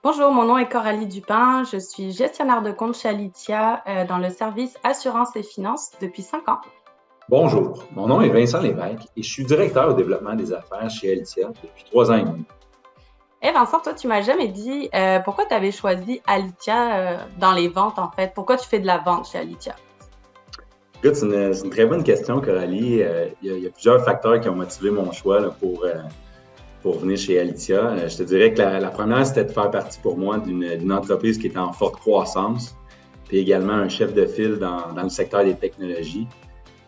Bonjour, mon nom est Coralie Dupin. Je suis gestionnaire de compte chez Alitia dans le service assurance et finances depuis 5 ans. Bonjour, mon nom est Vincent Lévesque et je suis directeur au développement des affaires chez Alitia depuis 3 ans et demi. Et Vincent, toi, tu m'as jamais dit pourquoi tu avais choisi Alitia dans les ventes, en fait. Pourquoi tu fais de la vente chez Alitia? Écoute, c'est une très bonne question, Coralie. Il y a plusieurs facteurs qui ont motivé mon choix là, pour venir chez Alitia. Je te dirais que la première, c'était de faire partie pour moi d'une entreprise qui était en forte croissance, puis également un chef de file dans le secteur des technologies.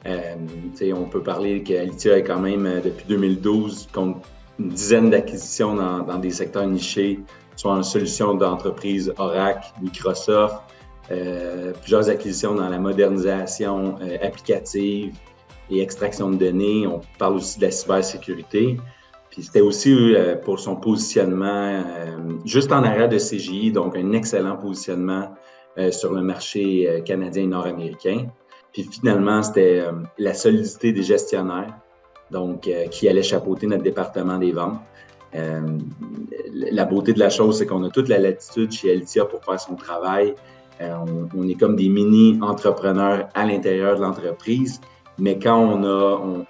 On peut parler qu'Alitia est quand même, depuis 2012, compte une dizaine d'acquisitions dans des secteurs nichés, soit en solutions d'entreprise Oracle, Microsoft, plusieurs acquisitions dans la modernisation applicative et extraction de données. On parle aussi de la cybersécurité. Puis c'était aussi pour son positionnement juste en arrière de CGI, donc un excellent positionnement sur le marché canadien et nord-américain. Puis finalement, c'était la solidité des gestionnaires, donc qui allait chapeauter notre département des ventes. La beauté de la chose, c'est qu'on a toute la latitude chez Alitia pour faire son travail. On est comme des mini-entrepreneurs à l'intérieur de l'entreprise, mais quand on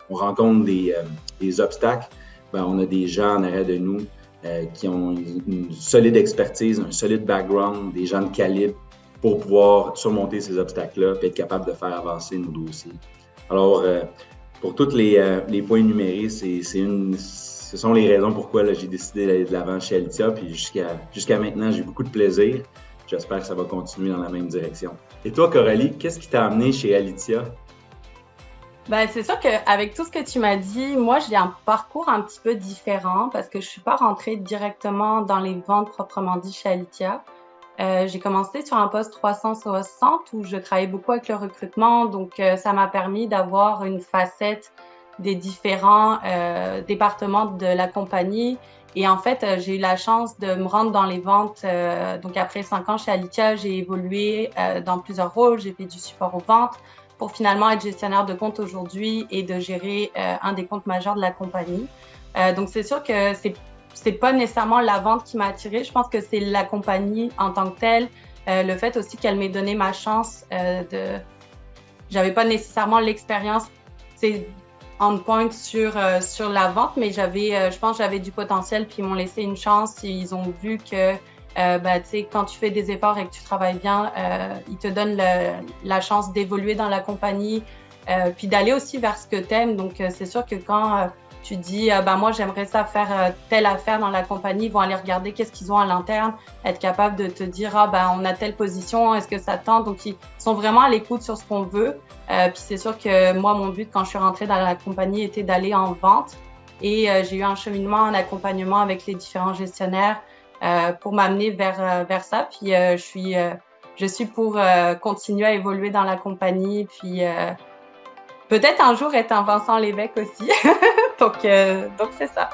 rencontre des obstacles, ben, on a des gens en arrière de nous qui ont une solide expertise, un solide background, des gens de calibre pour pouvoir surmonter ces obstacles-là et être capable de faire avancer nos dossiers. Alors, pour tous les points énumérés, ce sont les raisons pourquoi là, j'ai décidé d'aller de l'avant chez Alitia. Puis jusqu'à maintenant, j'ai beaucoup de plaisir. J'espère que ça va continuer dans la même direction. Et toi, Coralie, qu'est-ce qui t'a amené chez Alitia? Ben, c'est sûr qu'avec tout ce que tu m'as dit, moi, j'ai un parcours un petit peu différent parce que je suis pas rentrée directement dans les ventes proprement dit chez Alitia. J'ai commencé sur un poste 360 où je travaillais beaucoup avec le recrutement, donc ça m'a permis d'avoir une facette des différents départements de la compagnie. Et en fait, j'ai eu la chance de me rendre dans les ventes. Donc après 5 ans chez Alitia, j'ai évolué dans plusieurs rôles. J'ai fait du support aux ventes pour finalement être gestionnaire de compte aujourd'hui et de gérer un des comptes majeurs de la compagnie. Donc c'est sûr que c'est pas nécessairement la vente qui m'a attirée. Je pense que c'est la compagnie en tant que telle. Le fait aussi qu'elle m'ait donné ma chance j'avais pas nécessairement l'expérience on point sur la vente, mais je pense que j'avais du potentiel, puis ils m'ont laissé une chance. Ils ont vu que tu sais, quand tu fais des efforts et que tu travailles bien, ils te donnent la chance d'évoluer dans la compagnie, puis d'aller aussi vers ce que tu aimes. Donc, c'est sûr que quand tu dis, moi, j'aimerais ça faire telle affaire dans la compagnie, ils vont aller regarder qu'est-ce qu'ils ont à l'interne, être capable de te dire, on a telle position, est-ce que ça tente? Donc, ils sont vraiment à l'écoute sur ce qu'on veut. Puis c'est sûr que moi, mon but, quand je suis rentrée dans la compagnie, était d'aller en vente. Et j'ai eu un cheminement, un accompagnement avec les différents gestionnaires pour m'amener vers ça. Puis je suis pour continuer à évoluer dans la compagnie. Puis peut-être un jour être un Vincent Lévesque aussi. Donc c'est ça.